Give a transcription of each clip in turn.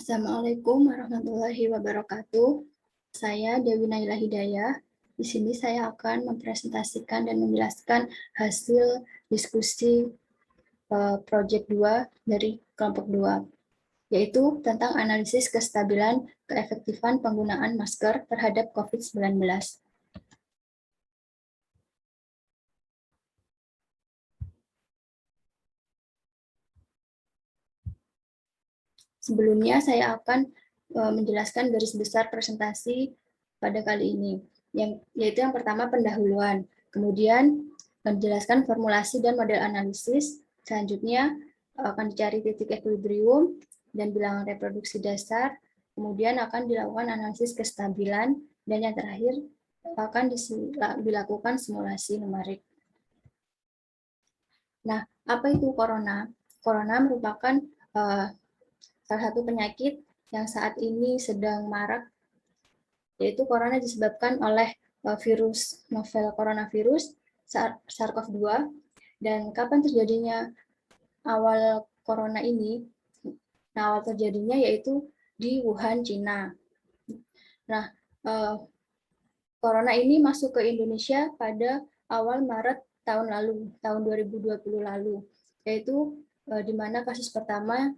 Assalamualaikum warahmatullahi wabarakatuh. Saya Dewi Naila Hidayah. Di sini saya akan mempresentasikan dan menjelaskan hasil diskusi Project 2 dari kelompok 2, yaitu tentang analisis kestabilan keefektifan penggunaan masker terhadap COVID-19. Sebelumnya saya akan menjelaskan garis besar presentasi pada kali ini, yaitu yang pertama pendahuluan, kemudian menjelaskan formulasi dan model analisis, selanjutnya akan dicari titik equilibrium dan bilangan reproduksi dasar, kemudian akan dilakukan analisis kestabilan, dan yang terakhir akan dilakukan simulasi numerik. Nah, apa itu corona? Corona merupakan salah satu penyakit yang saat ini sedang marak, yaitu corona disebabkan oleh virus novel coronavirus SARS-CoV-2. Dan kapan terjadinya awal corona ini? Nah, awal terjadinya yaitu di Wuhan, Cina. Nah, corona ini masuk ke Indonesia pada awal Maret tahun lalu, tahun 2020 lalu, yaitu di mana kasus pertama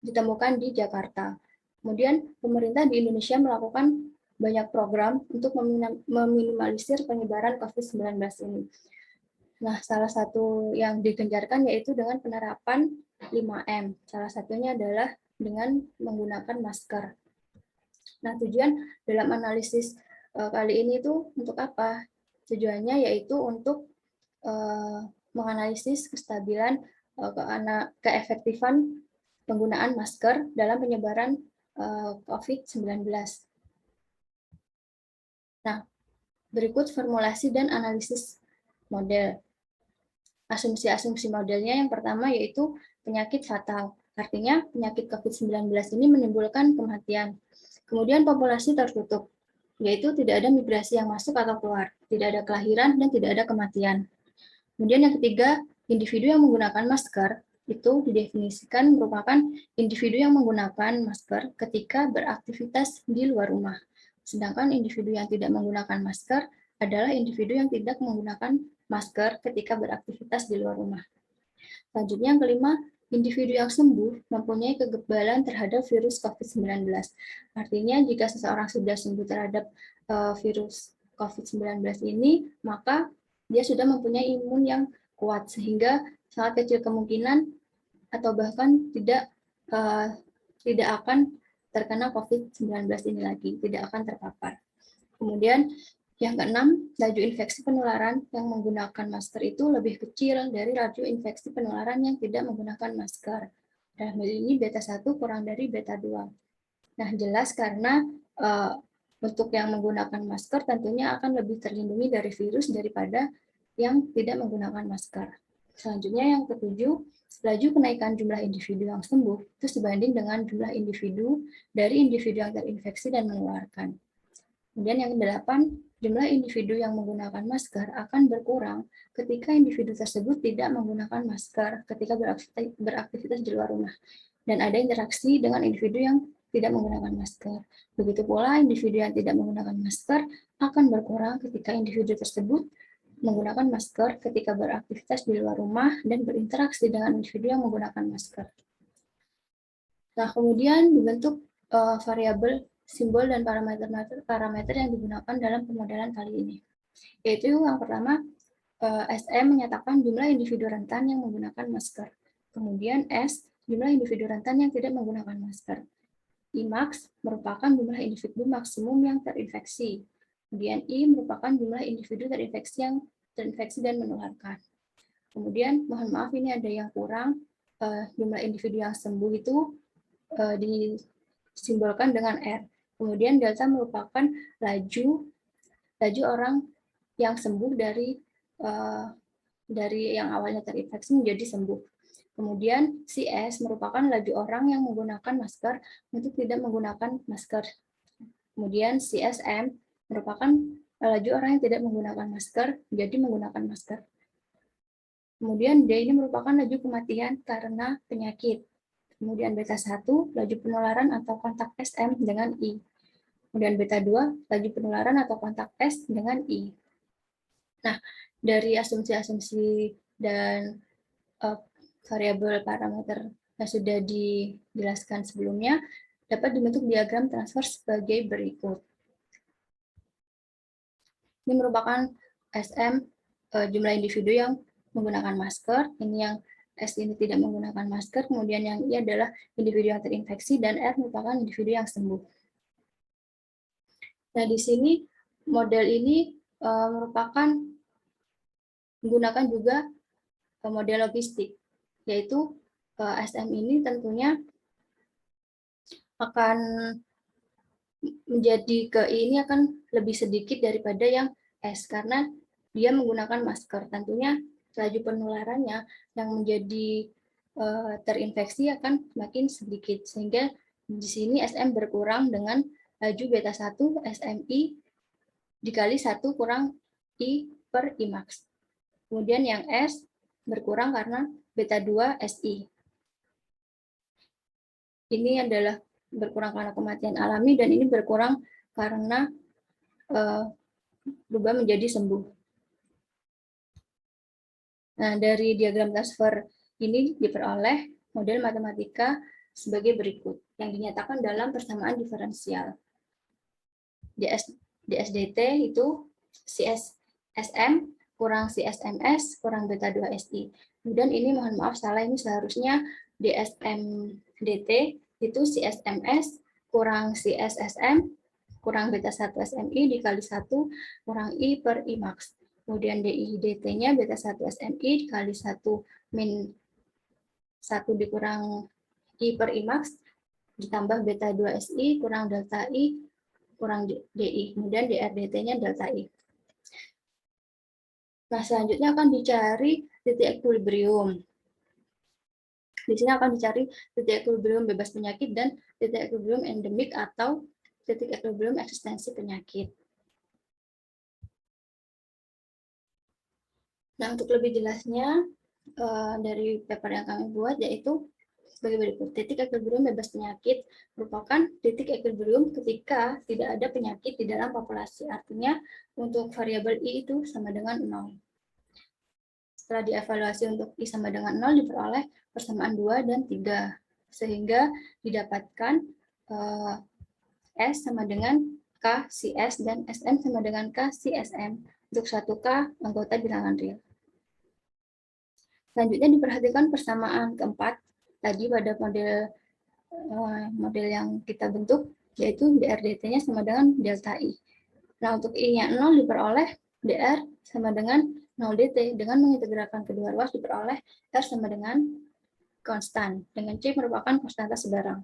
ditemukan di Jakarta. Kemudian pemerintah di Indonesia melakukan banyak program untuk meminimalisir penyebaran COVID-19 ini. Nah, salah satu yang digencarkan yaitu dengan penerapan 5M. Salah satunya adalah dengan menggunakan masker. Nah, tujuan dalam analisis kali ini itu untuk apa? Tujuannya yaitu untuk menganalisis kestabilan keefektifan penggunaan masker dalam penyebaran COVID-19. Nah, berikut formulasi dan analisis model. Asumsi-asumsi modelnya yang pertama yaitu penyakit fatal. Artinya penyakit COVID-19 ini menimbulkan kematian. Kemudian populasi tertutup, yaitu tidak ada migrasi yang masuk atau keluar, tidak ada kelahiran dan tidak ada kematian. Kemudian yang ketiga, individu yang menggunakan masker itu didefinisikan merupakan individu yang menggunakan masker ketika beraktivitas di luar rumah. Sedangkan individu yang tidak menggunakan masker adalah individu yang tidak menggunakan masker ketika beraktivitas di luar rumah. Selanjutnya yang kelima, individu yang sembuh mempunyai kekebalan terhadap virus COVID-19. Artinya jika seseorang sudah sembuh terhadap virus COVID-19 ini, maka dia sudah mempunyai imun yang kuat, sehingga sangat kecil kemungkinan atau bahkan tidak akan terkena COVID-19 ini lagi, tidak akan terpapar. Kemudian yang keenam, laju infeksi penularan yang menggunakan masker itu lebih kecil dari laju infeksi penularan yang tidak menggunakan masker. Dalam hal ini beta 1 kurang dari beta 2. Nah, jelas karena untuk yang menggunakan masker tentunya akan lebih terlindungi dari virus daripada yang tidak menggunakan masker. Selanjutnya yang ketujuh, laju kenaikan jumlah individu yang sembuh itu sebanding dengan jumlah individu dari individu yang terinfeksi dan menularkan. Kemudian yang kedelapan, jumlah individu yang menggunakan masker akan berkurang ketika individu tersebut tidak menggunakan masker ketika beraktivitas di luar rumah dan ada interaksi dengan individu yang tidak menggunakan masker. Begitu pula individu yang tidak menggunakan masker akan berkurang ketika individu tersebut menggunakan masker ketika beraktivitas di luar rumah dan berinteraksi dengan individu yang menggunakan masker. Nah, kemudian dibentuk variabel, simbol, dan parameter yang digunakan dalam pemodelan kali ini. Yaitu yang pertama, SM menyatakan jumlah individu rentan yang menggunakan masker. Kemudian S, jumlah individu rentan yang tidak menggunakan masker. Imax merupakan jumlah individu maksimum yang terinfeksi. Kemudian I merupakan jumlah individu terinfeksi dan menularkan. Kemudian, mohon maaf ini ada yang kurang, jumlah individu yang sembuh itu disimbolkan dengan R. Kemudian delta merupakan laju orang yang sembuh dari yang awalnya terinfeksi menjadi sembuh. Kemudian CS merupakan laju orang yang menggunakan masker untuk tidak menggunakan masker. Kemudian CSM merupakan laju orang yang tidak menggunakan masker jadi menggunakan masker. Kemudian D ini merupakan laju kematian karena penyakit. Kemudian beta 1, laju penularan atau kontak SM dengan I. Kemudian beta 2, laju penularan atau kontak S dengan I. Nah, dari asumsi-asumsi dan variabel parameter yang sudah dijelaskan sebelumnya, dapat dibentuk diagram transfer sebagai berikut. Ini merupakan SM jumlah individu yang menggunakan masker, ini yang S ini tidak menggunakan masker, kemudian yang I adalah individu yang terinfeksi, dan R merupakan individu yang sembuh. Nah, di sini model ini merupakan menggunakan juga model logistik, yaitu SM ini tentunya akan menjadi ke I ini akan lebih sedikit daripada yang S, karena dia menggunakan masker. Tentunya laju penularannya yang menjadi terinfeksi akan semakin sedikit, sehingga di sini SM berkurang dengan laju beta 1 SMI dikali 1 kurang I per Imax. Kemudian yang S berkurang karena beta 2 SI. Ini adalah berkurang karena kematian alami, dan ini berkurang karena berubah menjadi sembuh. Nah, dari diagram transfer ini diperoleh model matematika sebagai berikut, yang dinyatakan dalam persamaan diferensial. DSDT itu CSSM kurang CSMS kurang beta 2 SI. Kemudian ini mohon maaf salah, ini seharusnya DSMDT itu CSMS kurang CSSM kurang beta 1 SMI dikali 1 kurang I per Imax. Kemudian DI-DT-nya beta 1 SMI dikali 1 min 1 dikurang I per Imax ditambah beta 2 SI kurang delta I kurang DI. Kemudian DRDT-nya delta I. Nah, selanjutnya akan dicari titik equilibrium. Di sini akan dicari titik equilibrium bebas penyakit dan titik equilibrium endemik atau titik equilibrium eksistensi penyakit. Nah, untuk lebih jelasnya dari paper yang kami buat, yaitu sebagai berikut. Titik equilibrium bebas penyakit merupakan titik equilibrium ketika tidak ada penyakit di dalam populasi. Artinya untuk variabel I itu sama dengan 0. Setelah dievaluasi untuk I sama dengan 0, diperoleh persamaan 2 dan 3. Sehingga didapatkan S sama dengan K si S dan SM sama dengan K si SM untuk 1K anggota bilangan real. Selanjutnya diperhatikan persamaan keempat tadi pada model yang kita bentuk, yaitu DRDT-nya sama dengan delta I. Nah, untuk I-nya 0 diperoleh DR sama dengan 0 DT. Dengan mengintegralkan kedua ruas diperoleh R sama dengan konstan, dengan C merupakan konstanta sebarang.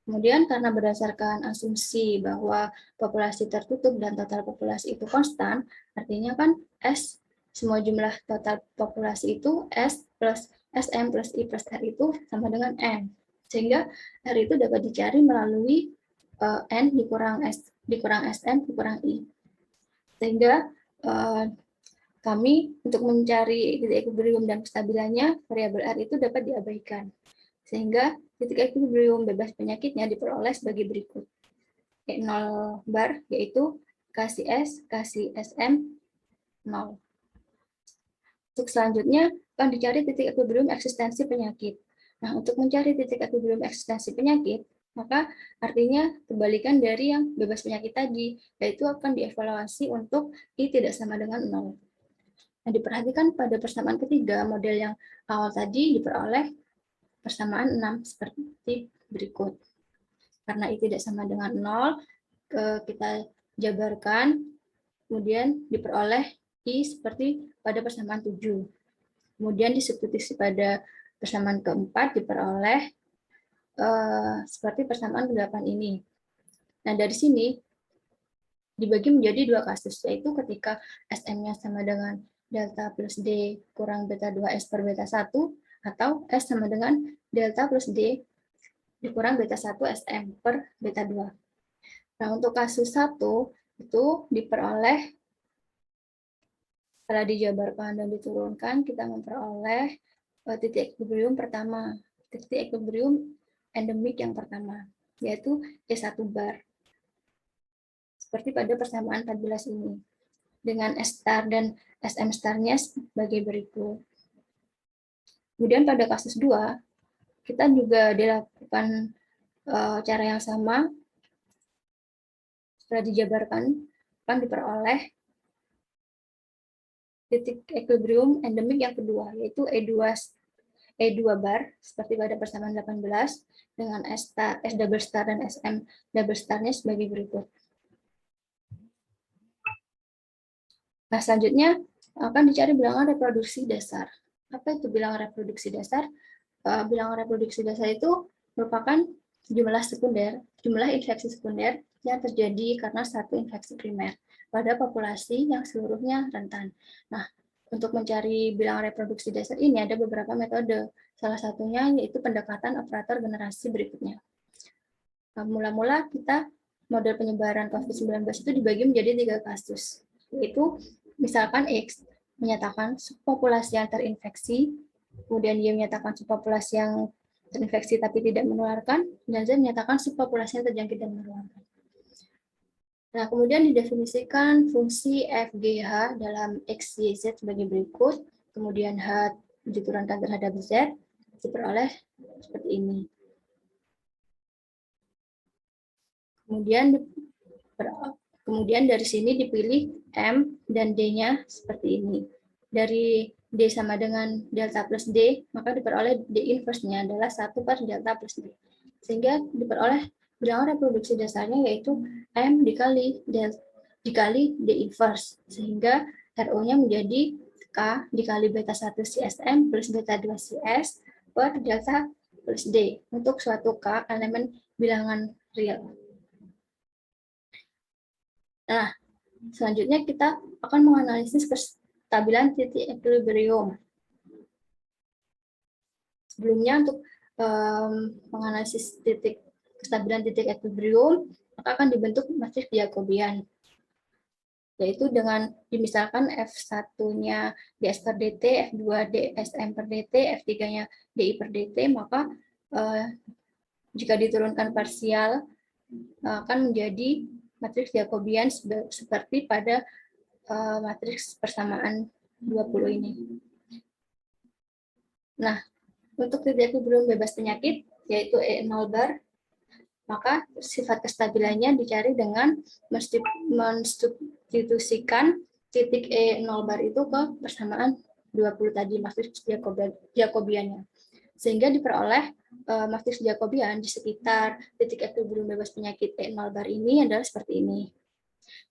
Kemudian karena berdasarkan asumsi bahwa populasi tertutup dan total populasi itu konstan, artinya kan S, semua jumlah total populasi itu S plus SM plus I plus R itu sama dengan N. Sehingga R itu dapat dicari melalui N dikurang SM dikurang I. Sehingga kami untuk mencari titik equilibrium dan kestabilannya, variabel R itu dapat diabaikan. Sehingga titik equilibrium bebas penyakitnya diperoleh sebagai berikut. E0 bar yaitu KCS, KCSM 0. Untuk selanjutnya akan dicari titik equilibrium eksistensi penyakit. Nah, untuk mencari titik equilibrium eksistensi penyakit, maka artinya kebalikan dari yang bebas penyakit tadi, yaitu akan dievaluasi untuk I tidak sama dengan 0. Nah, diperhatikan pada persamaan ketiga, model yang awal tadi diperoleh persamaan 6 seperti berikut. Karena I tidak sama dengan 0, kita jabarkan, kemudian diperoleh I seperti pada persamaan 7. Kemudian disubstitusi pada persamaan keempat diperoleh seperti persamaan ke-8 ini. Nah, dari sini dibagi menjadi dua kasus, yaitu ketika SM-nya sama dengan delta plus D kurang beta 2S per beta 1, atau S sama dengan delta plus D dikurang beta 1 SM per beta 2. Nah, untuk kasus 1 itu diperoleh setelah dijabarkan dan diturunkan, kita memperoleh titik equilibrium pertama, titik equilibrium endemik yang pertama, yaitu E1 bar. Seperti pada persamaan 14 ini. Dengan S star dan SM star-nya sebagai berikut. Kemudian pada kasus 2, kita juga dilakukan cara yang sama. Setelah dijabarkan, akan diperoleh titik equilibrium endemik yang kedua, yaitu E2 bar, seperti pada persamaan 18, dengan S double star dan SM double star-nya sebagai berikut. Nah, selanjutnya akan dicari bilangan reproduksi dasar. Apa itu bilangan reproduksi dasar? Bilangan reproduksi dasar itu merupakan jumlah infeksi sekunder yang terjadi karena satu infeksi primer pada populasi yang seluruhnya rentan. Nah, untuk mencari bilangan reproduksi dasar ini ada beberapa metode. Salah satunya yaitu pendekatan operator generasi berikutnya. Nah, mula-mula kita model penyebaran COVID-19 itu dibagi menjadi 3 kasus, yaitu misalkan X menyatakan subpopulasi yang terinfeksi, kemudian dia menyatakan subpopulasi yang terinfeksi tapi tidak menularkan, dan Z menyatakan subpopulasi yang terjangkit dan menularkan. Nah, kemudian didefinisikan fungsi FGH dalam X, Y, Z sebagai berikut. Kemudian H diturunkan terhadap Z, diperoleh seperti ini. Kemudian dari sini dipilih M dan D-nya seperti ini. Dari D sama dengan delta plus D, maka diperoleh D inverse-nya adalah 1 per delta plus D. Sehingga diperoleh bilangan reproduksi dasarnya yaitu M dikali D inverse. Sehingga RO-nya menjadi K dikali beta 1 CSM plus beta 2 CS per delta plus D untuk suatu K elemen bilangan real. Nah, selanjutnya kita akan menganalisis kestabilan titik equilibrium. Sebelumnya untuk menganalisis kestabilan titik equilibrium, maka akan dibentuk matriks Jacobian, yaitu dengan dimisalkan F1-nya ds per dt, F2 dsm per dt, F3-nya di per dt, maka jika diturunkan parsial akan menjadi matriks Jacobian seperti pada matriks persamaan 20 ini. Nah, untuk titik equilibrium bebas penyakit, yaitu E0 bar, maka sifat kestabilannya dicari dengan mensubstitusikan titik E0 bar itu ke persamaan 20 tadi, matriks Jacobiannya. Sehingga diperoleh matriks Jacobian di sekitar titik equilibrium bebas penyakit E0 bar ini adalah seperti ini.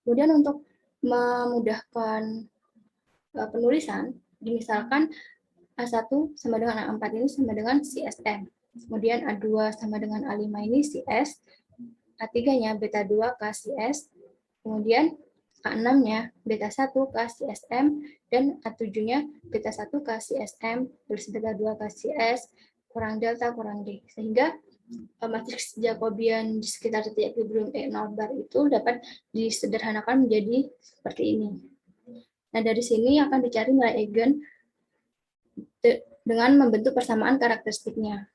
Kemudian untuk memudahkan penulisan, misalkan A1 sama dengan A4 ini sama dengan CSM. Kemudian A2 sama dengan A5 ini CS, A3-nya beta 2 K CS, kemudian A6-nya beta 1 K CSM, dan A7-nya beta 1 K CSM plus beta 2 K CS kurang delta kurang D. Sehingga matriks Jacobian di sekitar titik equilibrium E0 bar itu dapat disederhanakan menjadi seperti ini. Nah, dari sini akan dicari nilai eigen dengan membentuk persamaan karakteristiknya,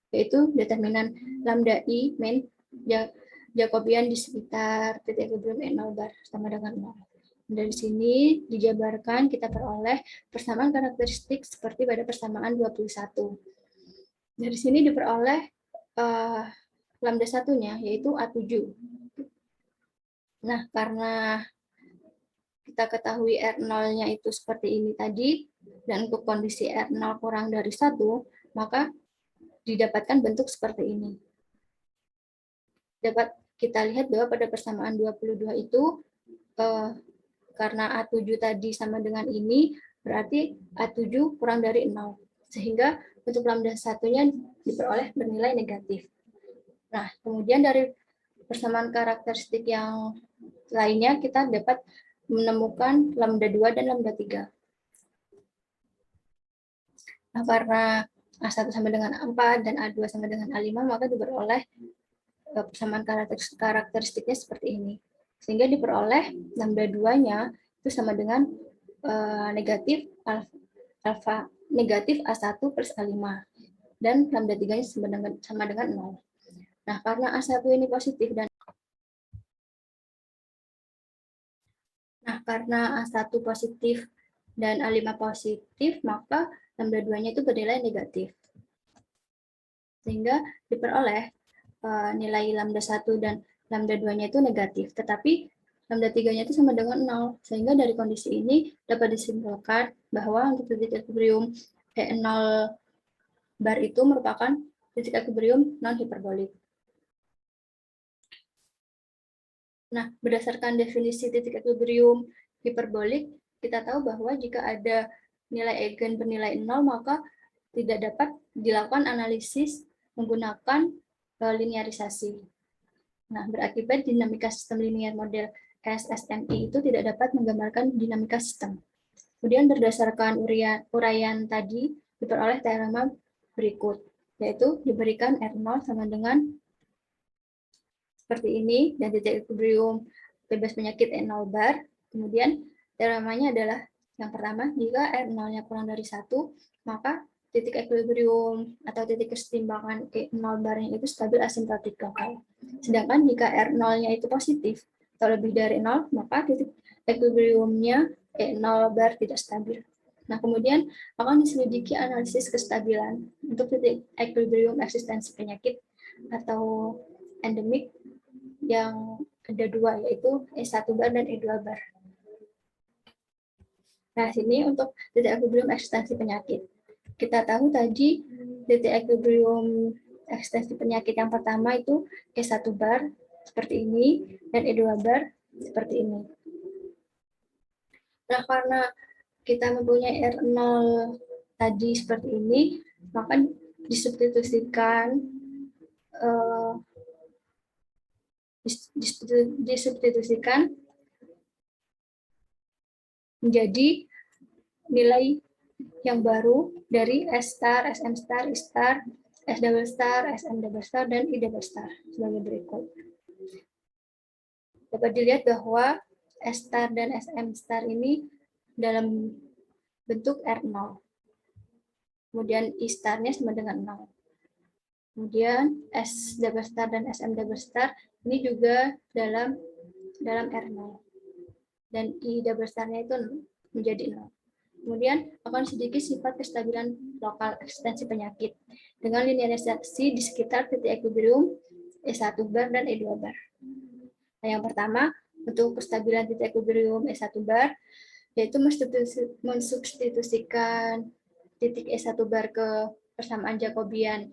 yaitu determinan lambda I min Jacobian di sekitar titik equilibrium E0 bar sama dengan 0. Dari sini dijabarkan kita peroleh persamaan karakteristik seperti pada persamaan 21. Dari sini diperoleh lambda satunya yaitu A7. Nah, karena kita ketahui R0-nya itu seperti ini tadi, dan untuk kondisi R0 kurang dari 1, maka didapatkan bentuk seperti ini. Dapat kita lihat bahwa pada persamaan 22 itu, karena A7 tadi sama dengan ini, berarti A7 kurang dari 0. Sehingga untuk lambda satunya diperoleh bernilai negatif. Nah, kemudian dari persamaan karakteristik yang lainnya, kita dapat menemukan lambda 2 dan lambda 3. Nah, karena A1 sama dengan A4 dan A2 sama dengan A5, maka diperoleh persamaan karakteristiknya seperti ini. Sehingga diperoleh lambda 2-nya itu sama dengan negatif A1 plus A5. dan lambda 3-nya sama dengan 0. Nah, karena A1 ini positif dan karena A1 positif dan A5 positif, maka lambda 2-nya itu bernilai negatif. Sehingga diperoleh nilai lambda 1 dan lambda 2-nya itu negatif. Tetapi lambda 3-nya itu sama dengan 0. Sehingga dari kondisi ini dapat disimpulkan bahwa untuk titik ekuilibrium E0 bar itu merupakan titik ekuilibrium non-hiperbolik. Nah, berdasarkan definisi titik ekuilibrium hiperbolik, kita tahu bahwa jika ada nilai eigen bernilai 0, maka tidak dapat dilakukan analisis menggunakan linearisasi. Nah, berakibat dinamika sistem linier model SSMI itu tidak dapat menggambarkan dinamika sistem. Kemudian berdasarkan uraian tadi, diperoleh teorema berikut, yaitu diberikan R0 sama dengan seperti ini, dan titik ekuilibrium bebas penyakit E0 bar. Kemudian teoremanya adalah yang pertama, jika R0-nya kurang dari 1, maka titik ekuilibrium atau titik kesetimbangan E0 barnya itu stabil asimptotik lokal. Sedangkan jika R0-nya itu positif atau lebih dari 0, maka titik ekuilibriumnya E0 bar tidak stabil. Nah, kemudian akan diselidiki analisis kestabilan untuk titik ekuilibrium eksistensi penyakit atau endemik yang ada dua, yaitu E1 bar dan E2 bar. Nah, sini untuk titik ekuilibrium eksistensi penyakit. Kita tahu tadi titik ekuilibrium eksistensi penyakit yang pertama itu E1 bar seperti ini dan E2 bar seperti ini. Nah, karena kita mempunyai R0 tadi seperti ini, maka disubstitusikan menjadi nilai yang baru dari S star, SM star, I star, S double star, SM double star, dan I double star sebagai berikut. Dapat dilihat bahwa S star dan SM star ini dalam bentuk R0. Kemudian I star-nya sama dengan 0. Kemudian S double star dan SM double star ini juga dalam R0. Dan I double star-nya itu menjadi 0. Kemudian akan sedikit sifat kestabilan lokal eksistensi penyakit dengan linearisasi di sekitar titik ekuilibrium E1 bar dan E2 bar. Nah, yang pertama, untuk kestabilan titik ekuilibrium E1 bar, yaitu mensubstitusikan titik E1 bar ke persamaan Jacobian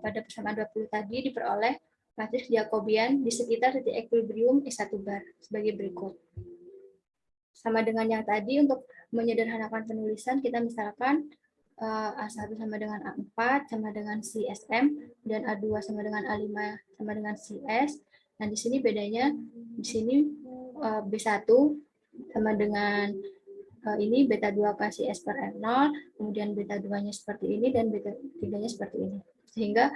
pada persamaan 20 tadi diperoleh matriks Jacobian di sekitar titik ekuilibrium E1 bar sebagai berikut. Sama dengan yang tadi, untuk menyederhanakan penulisan, kita misalkan A1 sama dengan A4 sama dengan CSM, dan A2 sama dengan A5 sama dengan CS. Nah, di sini bedanya, di sini B1 sama dengan ini beta 2 kasih S per R0, kemudian beta 2-nya seperti ini, dan beta 3-nya seperti ini. Sehingga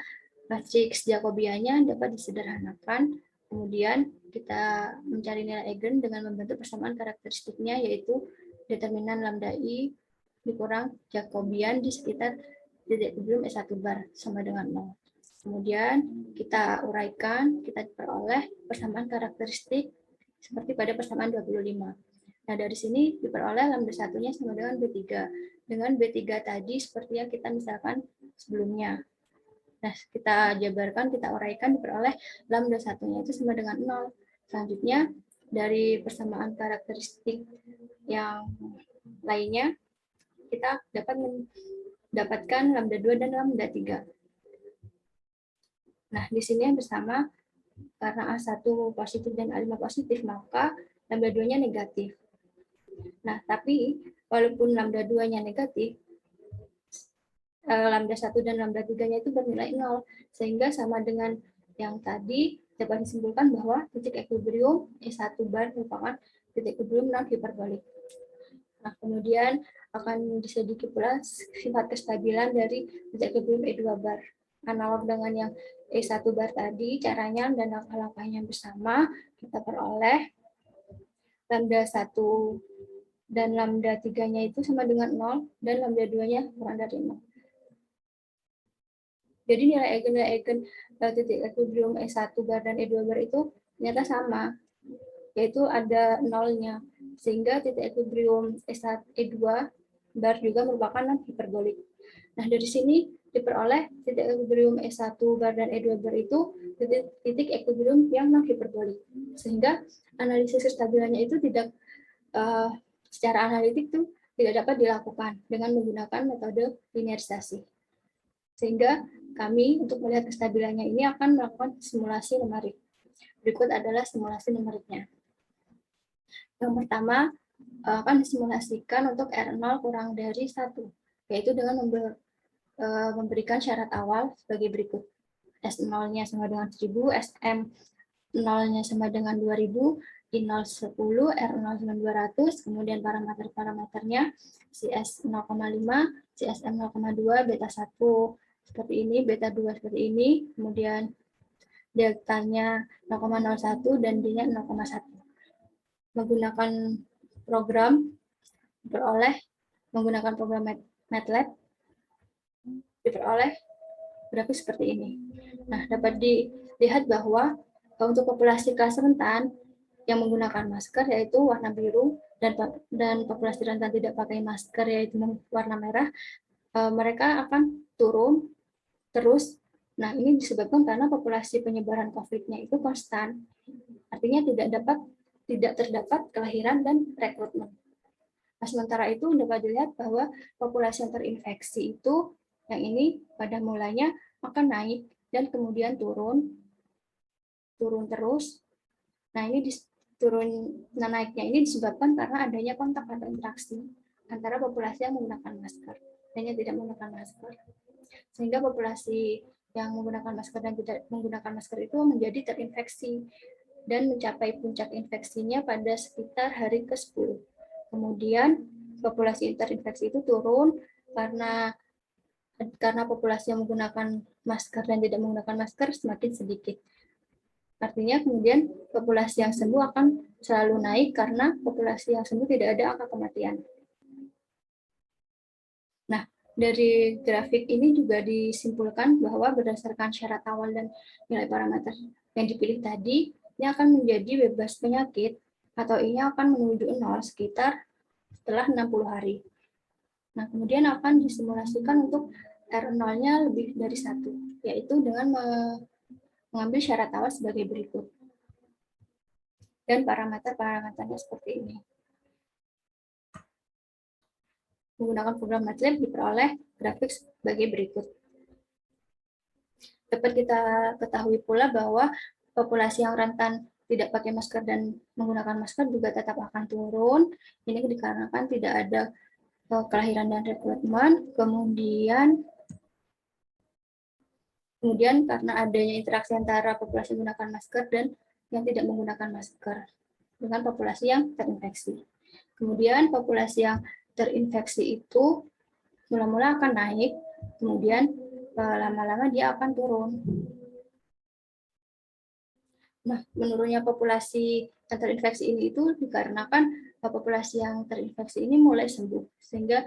matriks Jacobiannya dapat disederhanakan. Kemudian kita mencari nilai eigen dengan membentuk persamaan karakteristiknya, yaitu determinan lambda I dikurang Jacobian di sekitar titik ekuilibrium E1 bar sama dengan 0. Kemudian kita uraikan, kita peroleh persamaan karakteristik seperti pada persamaan 25. Nah, dari sini diperoleh lambda 1-nya sama dengan B3. Dengan B3 tadi seperti yang kita misalkan sebelumnya. Nah, kita jabarkan, kita uraikan, diperoleh lambda 1-nya itu sama dengan 0. Selanjutnya, dari persamaan karakteristik yang lainnya, kita dapat mendapatkan lambda 2 dan lambda 3. Nah, di sini yang bersama, karena A1 positif dan A5 positif, maka lambda 2-nya negatif. Nah, tapi walaupun lambda 2-nya negatif, lambda 1 dan lambda 3-nya itu bernilai 0, sehingga sama dengan yang tadi dapat disimpulkan bahwa titik ekuilibrium E1 bar merupakan titik ekuilibrium non-hiperbolik. Nah, kemudian akan diselidiki pula sifat kestabilan dari titik ekuilibrium E2 bar. Analog dengan yang E1 bar tadi, caranya dan langkah-langkahnya bersama, kita peroleh lambda 1 dan lambda 3-nya itu sama dengan 0, dan lambda 2-nya kurang dari 0. Jadi nilai eigen titik ekuilibrium E1 bar dan E2 bar itu ternyata sama, yaitu ada nolnya. Sehingga titik ekuilibrium E1, E2 bar juga merupakan non-hiperbolik. Nah, dari sini diperoleh titik ekuilibrium E1 bar dan E2 bar itu titik ekuilibrium yang non-hiperbolik. Sehingga analisis kestabilannya itu tidak secara analitik tuh tidak dapat dilakukan dengan menggunakan metode linearisasi. Sehingga kami untuk melihat kestabilannya ini akan melakukan simulasi numerik. Berikut adalah simulasi numeriknya. Yang pertama akan disimulasikan untuk R0 kurang dari 1, yaitu dengan memberikan syarat awal sebagai berikut. S0-nya sama dengan 1000, SM 0-nya sama dengan 2000, I0 10, R0 sama 200, kemudian parameter-parameternya CS 0,5, CSM 0,2, beta 1 seperti ini, beta 2 seperti ini, kemudian deltanya 0,01 dan D-nya 0,1. Menggunakan program menggunakan program MATLAB diperoleh grafik seperti ini. Nah, dapat dilihat bahwa untuk populasi kelas rentan yang menggunakan masker yaitu warna biru dan populasi rentan tidak pakai masker yaitu warna merah, mereka akan turun terus. Nah, ini disebabkan karena populasi penyebaran COVID-nya itu konstan. Artinya tidak terdapat kelahiran dan rekrutmen. Nah, sementara itu dapat dilihat bahwa populasi yang terinfeksi itu yang ini pada mulanya akan naik dan kemudian turun terus. Nah, ini naiknya ini disebabkan karena adanya kontak atau interaksi antara populasi yang menggunakan masker dan yang tidak menggunakan masker. Sehingga populasi yang menggunakan masker dan tidak menggunakan masker itu menjadi terinfeksi dan mencapai puncak infeksinya pada sekitar hari ke-10. Kemudian populasi terinfeksi itu turun karena populasi yang menggunakan masker dan tidak menggunakan masker semakin sedikit. Artinya kemudian populasi yang sembuh akan selalu naik karena populasi yang sembuh tidak ada angka kematian. Nah, dari grafik ini juga disimpulkan bahwa berdasarkan syarat awal dan nilai parameter yang dipilih tadi, ini akan menjadi bebas penyakit atau ini akan menuju nol sekitar setelah 60 hari. Nah, kemudian akan disimulasikan untuk R0-nya lebih dari 1, yaitu dengan mengambil syarat awal sebagai berikut. Dan parameter-parameternya seperti ini. Menggunakan program MATLAB diperoleh grafik sebagai berikut. Dapat kita ketahui pula bahwa populasi yang rentan tidak pakai masker dan menggunakan masker juga tetap akan turun. Ini dikarenakan tidak ada kelahiran dan rekrutmen, kemudian karena adanya interaksi antara populasi menggunakan masker dan yang tidak menggunakan masker dengan populasi yang terinfeksi. Kemudian populasi yang terinfeksi itu mula-mula akan naik, kemudian lama-lama dia akan turun. Nah, menurunnya populasi yang terinfeksi ini itu dikarenakan populasi yang terinfeksi ini mulai sembuh, sehingga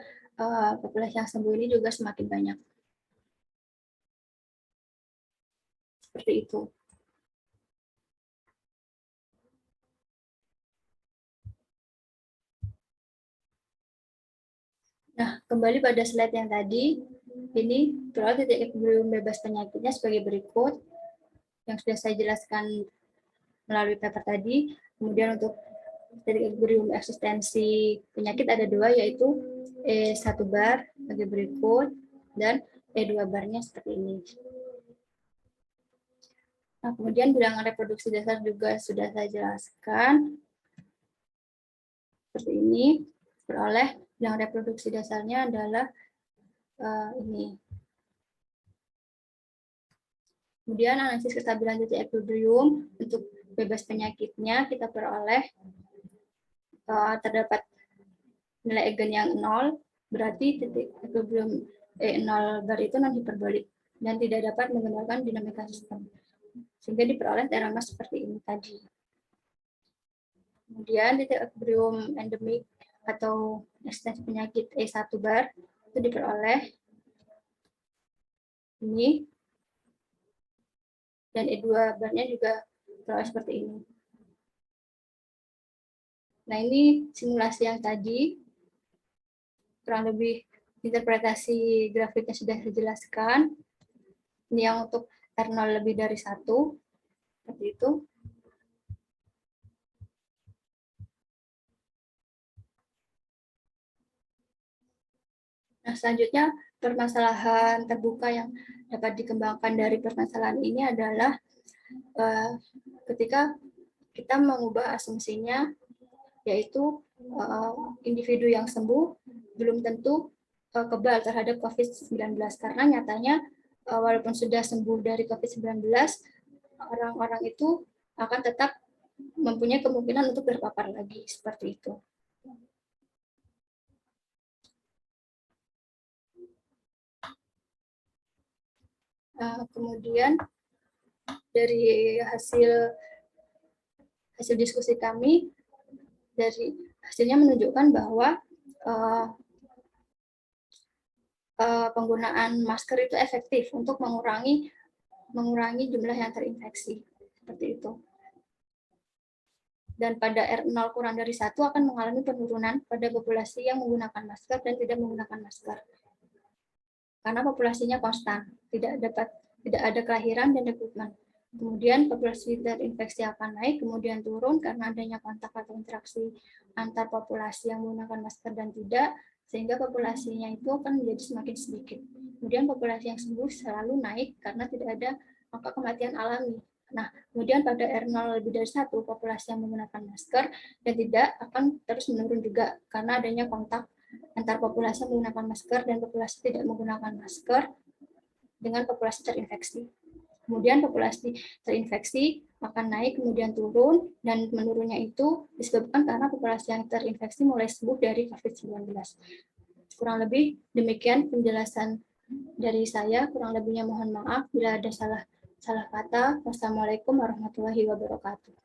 populasi yang sembuh ini juga semakin banyak. Seperti itu. Nah, kembali pada slide yang tadi, ini berarti titik ekuilibrium bebas penyakitnya sebagai berikut, yang sudah saya jelaskan melalui paper tadi. Kemudian untuk titik ekuilibrium eksistensi penyakit ada 2, yaitu E1 bar sebagai berikut, dan E2 barnya seperti ini. Nah, kemudian bilangan reproduksi dasar juga sudah saya jelaskan. Seperti ini, beroleh bilangan reproduksi dasarnya adalah ini. Kemudian analisis kestabilan titik ekuilibrium untuk bebas penyakitnya kita peroleh terdapat nilai eigen yang 0, berarti titik ekuilibrium E0 bar itu non-hiperbolik dan tidak dapat menggunakan dinamika sistem. Sehingga diperoleh teorema seperti ini tadi. Kemudian titik ekuilibrium endemik atau eksistensi penyakit E1 bar itu diperoleh ini Dan E2 barnya juga beroleh seperti ini. Nah, ini simulasi yang tadi, kurang lebih interpretasi grafiknya sudah dijelaskan. Ini yang untuk R0 lebih dari 1, seperti itu. Nah, selanjutnya permasalahan terbuka yang dapat dikembangkan dari permasalahan ini adalah ketika kita mengubah asumsinya, yaitu individu yang sembuh belum tentu kebal terhadap COVID-19, karena nyatanya walaupun sudah sembuh dari COVID-19, orang-orang itu akan tetap mempunyai kemungkinan untuk terpapar lagi, seperti itu. Kemudian dari hasil diskusi kami, dari hasilnya menunjukkan bahwa penggunaan masker itu efektif untuk mengurangi jumlah yang terinfeksi, seperti itu. Dan pada R0 kurang dari 1 akan mengalami penurunan pada populasi yang menggunakan masker dan tidak menggunakan masker. Karena populasinya konstan, tidak ada kelahiran dan rekrutmen. Kemudian populasi terinfeksi akan naik, kemudian turun karena adanya kontak atau interaksi antar populasi yang menggunakan masker dan tidak, sehingga populasinya itu akan menjadi semakin sedikit. Kemudian populasi yang sembuh selalu naik karena tidak ada angka kematian alami. Nah, kemudian pada R0 lebih dari 1, populasi yang menggunakan masker dan tidak akan terus menurun juga karena adanya kontak antar populasi menggunakan masker dan populasi tidak menggunakan masker dengan populasi terinfeksi. Kemudian populasi terinfeksi akan naik, kemudian turun, dan menurunnya itu disebabkan karena populasi yang terinfeksi mulai sembuh dari COVID-19. Kurang lebih demikian penjelasan dari saya, kurang lebihnya mohon maaf bila ada salah kata. Wassalamualaikum warahmatullahi wabarakatuh.